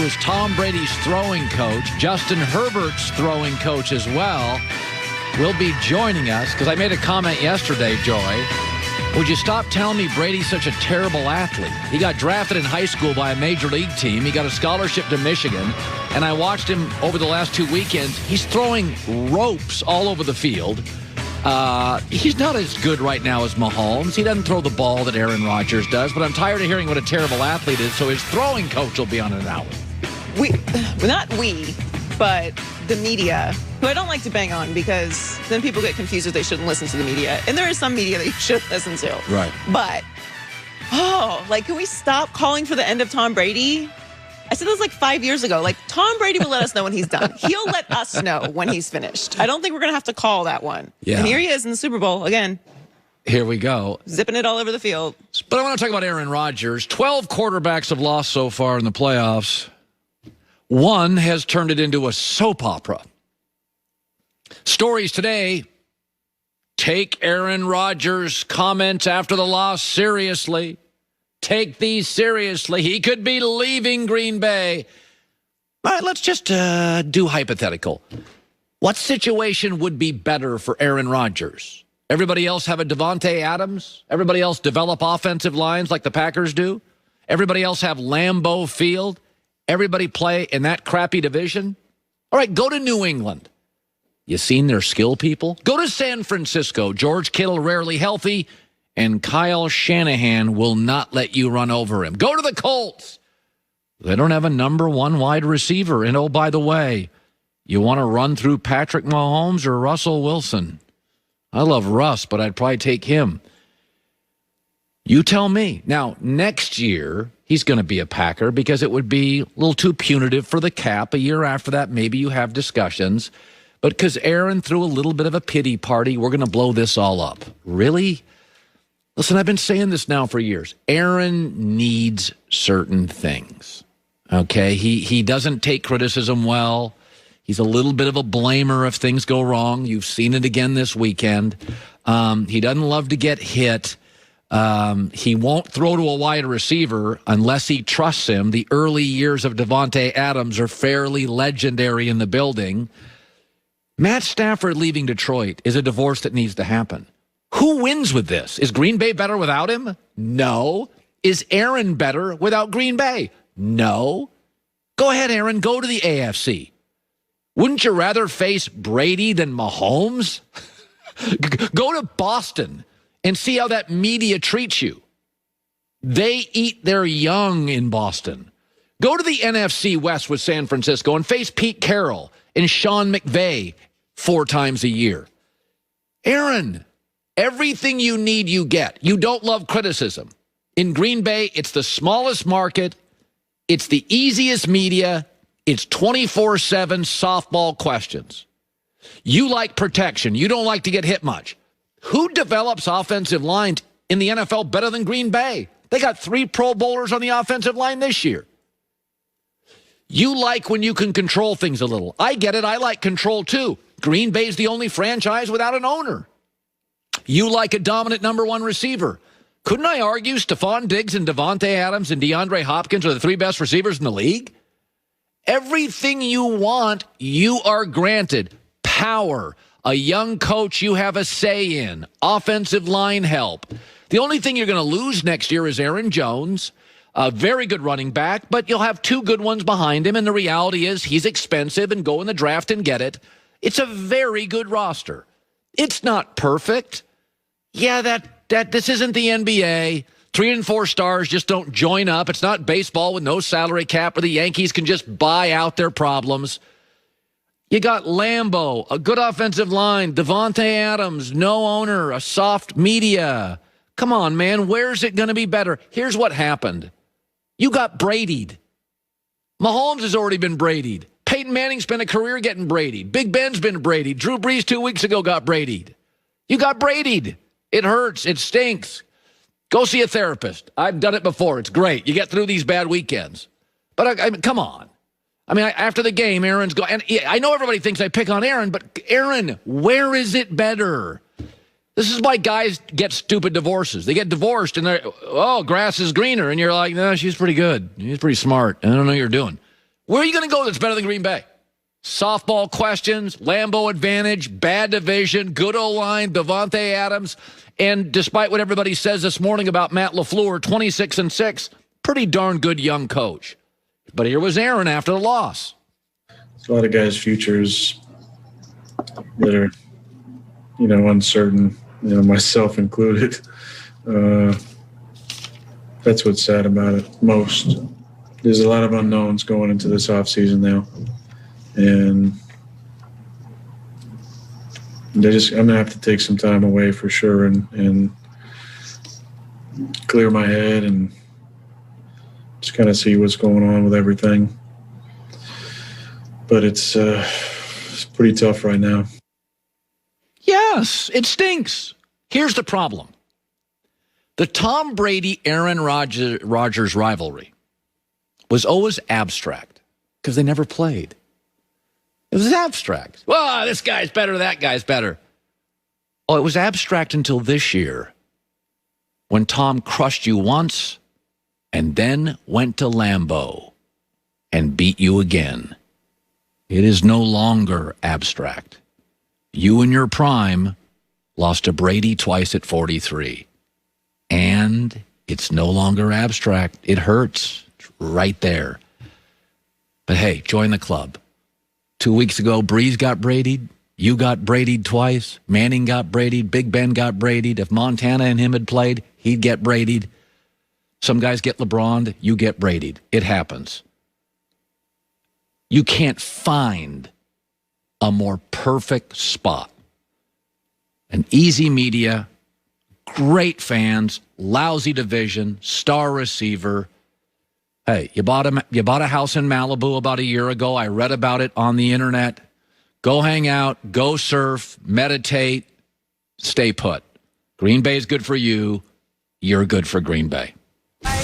Was Tom Brady's throwing coach, Justin Herbert's throwing coach as well, will be joining us because I made a comment yesterday, Joy. Would you stop telling me Brady's such a terrible athlete? He got drafted in high school by a major league team. He got a scholarship to Michigan, and I watched him over the last 2 weekends. He's throwing ropes all over the field. He's not as good right now as Mahomes. He doesn't throw the ball that Aaron Rodgers does, but I'm tired of hearing what a terrible athlete is, so his throwing coach will be on in an hour. But the media, who I don't like to bang on because then people get confused if they shouldn't listen to the media. And there is some media that you should listen to. Right. But, can we stop calling for the end of Tom Brady? I said this like 5 years ago. Like, Tom Brady will let us know when he's done. He'll let us know when he's finished. I don't think we're going to have to call that one. Yeah. And here he is in the Super Bowl again. Here we go. Zipping it all over the field. But I want to talk about Aaron Rodgers. 12 quarterbacks have lost so far in the playoffs. One has turned it into a soap opera. Stories today. Take Aaron Rodgers' comments after the loss seriously. Take these seriously. He could be leaving Green Bay. All right, let's just do hypothetical. What situation would be better for Aaron Rodgers? Everybody else have a Davante Adams? Everybody else develop offensive lines like the Packers do? Everybody else have Lambeau Field? Everybody play in that crappy division? All right, go to New England. You seen their skill people? Go to San Francisco. George Kittle rarely healthy, and Kyle Shanahan will not let you run over him. Go to the Colts. They don't have a number one wide receiver. And, oh, by the way, you want to run through Patrick Mahomes or Russell Wilson? I love Russ, but I'd probably take him. You tell me. Now, next year, he's going to be a Packer because it would be a little too punitive for the cap. A year after that, maybe you have discussions. But because Aaron threw a little bit of a pity party, we're going to blow this all up. Really? Listen, I've been saying this now for years. Aaron needs certain things. Okay? He doesn't take criticism well. He's a little bit of a blamer if things go wrong. You've seen it again this weekend. He doesn't love to get hit. He won't throw to a wide receiver unless he trusts him. The early years of Davante Adams are fairly legendary in the building. Matt Stafford leaving Detroit is a divorce that needs to happen. Who wins with this? Is Green Bay better without him? No. Is Aaron better without Green Bay? No. Go ahead, Aaron. Go to the AFC. Wouldn't you rather face Brady than Mahomes? Go to Boston and see how that media treats you. They eat their young in Boston. Go to the NFC West with San Francisco and face Pete Carroll and Sean McVay 4 times a year. Aaron, everything you need, you get. You don't love criticism. In Green Bay, it's the smallest market. It's the easiest media. It's 24/7 softball questions. You like protection. You don't like to get hit much. Who develops offensive lines in the NFL better than Green Bay? They got 3 Pro Bowlers on the offensive line this year. You like when you can control things a little. I get it. I like control too. Green Bay's the only franchise without an owner. You like a dominant number 1 receiver. Couldn't I argue Stephon Diggs and Davante Adams and DeAndre Hopkins are the 3 best receivers in the league? Everything you want, you are granted. Power. A young coach you have a say in. Offensive line help. The only thing you're going to lose next year is Aaron Jones, a very good running back, but you'll have 2 good ones behind him, and the reality is he's expensive, and go in the draft and get it. It's a very good roster. It's not perfect. Yeah, this isn't the NBA. 3 and 4 stars just don't join up. It's not baseball with no salary cap where the Yankees can just buy out their problems. You got Lambeau, a good offensive line, Davante Adams, no owner, a soft media. Come on, man, where's it going to be better? Here's what happened. You got Brady'd. Mahomes has already been Brady'd. Peyton Manning's been a career getting Brady'd. Big Ben's been Brady'd. Drew Brees 2 weeks ago got Brady'd. You got Brady'd. It hurts. It stinks. Go see a therapist. I've done it before. It's great. You get through these bad weekends. But I mean, come on. I mean, after the game, Aaron's going. And I know everybody thinks I pick on Aaron, but Aaron, where is it better? This is why guys get stupid divorces. They get divorced and they're, oh, grass is greener. And you're like, no, she's pretty good. She's pretty smart. I don't know what you're doing. Where are you going to go that's better than Green Bay? Softball questions, Lambeau advantage, bad division, good O-line, Devontae Adams. And despite what everybody says this morning about Matt LaFleur, 26-6, pretty darn good young coach. But here was Aaron after the loss. A lot of guys' futures that are, uncertain, myself included. That's what's sad about it most. There's a lot of unknowns going into this offseason now. And I'm going to have to take some time away for sure and clear my head and just kind of see what's going on with everything. But it's pretty tough right now. Yes, it stinks. Here's the problem. The Tom Brady-Aaron Rodgers rivalry was always abstract because they never played. It was abstract. Well, this guy's better, that guy's better. Oh, it was abstract until this year when Tom crushed you once and then went to Lambeau and beat you again. It is no longer abstract. You in your prime lost to Brady twice at 43. And it's no longer abstract. It hurts. It's right there. But hey, join the club. 2 weeks ago, Breeze got Brady'd. You got Brady'd twice. Manning got Brady'd. Big Ben got Brady'd. If Montana and him had played, he'd get Brady'd. Some guys get LeBron'd. You get Brady'd. It happens. You can't find a more perfect spot. An easy media, great fans, lousy division, star receiver. Hey, you bought a house in Malibu about a year ago. I read about it on the internet. Go hang out, go surf, meditate, stay put. Green Bay is good for you. You're good for Green Bay.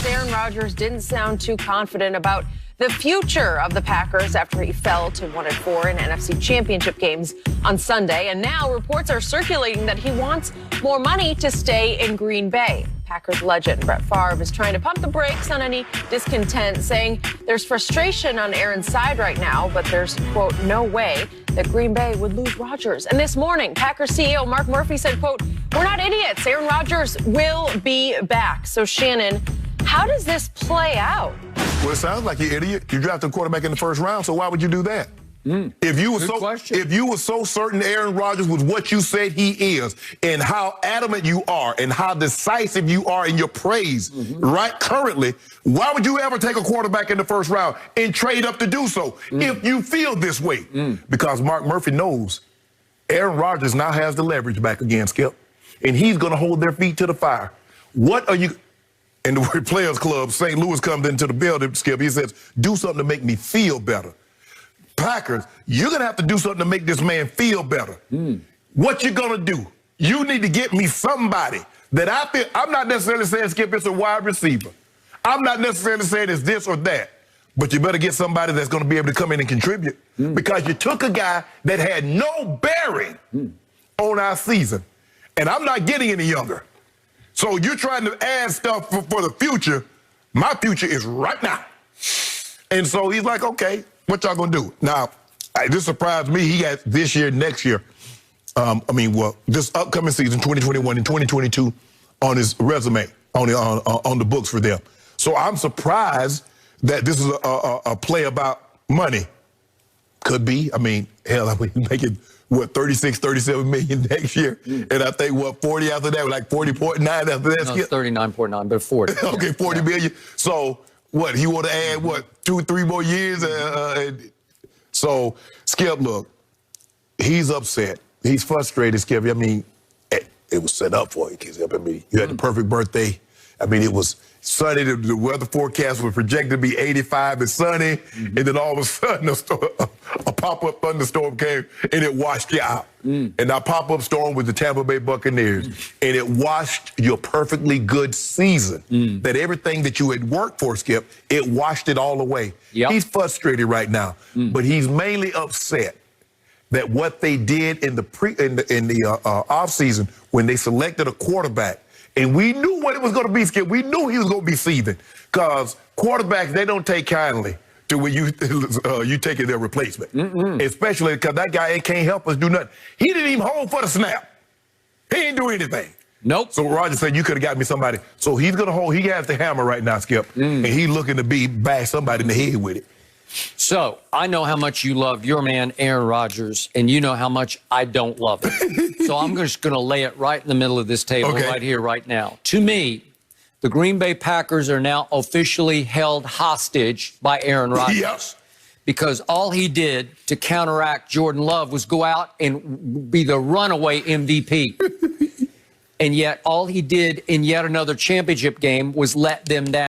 Aaron Rodgers didn't sound too confident about the future of the Packers after he fell to 1-4 in NFC Championship games on Sunday. And now reports are circulating that he wants more money to stay in Green Bay. Packers legend Brett Favre is trying to pump the brakes on any discontent, saying there's frustration on Aaron's side right now, but there's, quote, no way that Green Bay would lose Rodgers. And this morning, Packers CEO Mark Murphy said, quote, we're not idiots. Aaron Rodgers will be back. So, Shannon, how does this play out? Well, it sounds like you're an idiot. You drafted a quarterback in the first round, so why would you do that? If you were so certain Aaron Rodgers was what you said he is, and how adamant you are, and how decisive you are in your praise, right currently, why would you ever take a quarterback in the first round and trade up to do so if you feel this way? Because Mark Murphy knows Aaron Rodgers now has the leverage back again, Skip, and he's going to hold their feet to the fire. What are you? And the Players Club, St. Louis comes into the building, Skip. He says, do something to make me feel better. Packers, you're going to have to do something to make this man feel better. What you going to do? You need to get me somebody that I feel. I'm not necessarily saying, Skip, it's a wide receiver. I'm not necessarily saying it's this or that. But you better get somebody that's going to be able to come in and contribute. Because you took a guy that had no bearing on our season. And I'm not getting any younger. So you're trying to add stuff for the future. My future is right now. And so he's like, okay, what y'all gonna do? Now, this surprised me. He got this year, next year. This upcoming season, 2021 and 2022, on his resume, on the books for them. So I'm surprised that this is a play about money. Could be. I mean, hell, I mean, making, 36, 37 million next year. And I think, 40 after that, like 40.9 after that? No, 39.9, but 40. Okay, 40 million. So, he want to add, 2-3 more years? So, Skip, look, he's upset. He's frustrated, Skip. I mean, it was set up for you, Skip. I mean, you had the perfect birthday. I mean, it was sunny. The weather forecast was projected to be 85 and sunny. And then all of a sudden, a pop-up thunderstorm came and it washed you out. And that pop-up storm was the Tampa Bay Buccaneers. And it washed your perfectly good season. That everything that you had worked for, Skip, it washed it all away. He's frustrated right now. But he's mainly upset that what they did in the offseason when they selected a quarterback. And we knew what it was going to be, Skip. We knew he was going to be seething because quarterbacks, they don't take kindly to where you taking their replacement. Especially because that guy can't help us do nothing. He didn't even hold for the snap. He didn't do anything. Nope. So Roger said, you could have got me somebody. So he's going to hold. He has the hammer right now, Skip. And he's looking to bash somebody in the head with it. So I know how much you love your man, Aaron Rodgers, and you know how much I don't love him. So I'm just going to lay it right in the middle of this table right here, right now. To me, the Green Bay Packers are now officially held hostage by Aaron Rodgers. Yes. Because all he did to counteract Jordan Love was go out and be the runaway MVP. And yet all he did in yet another championship game was let them down.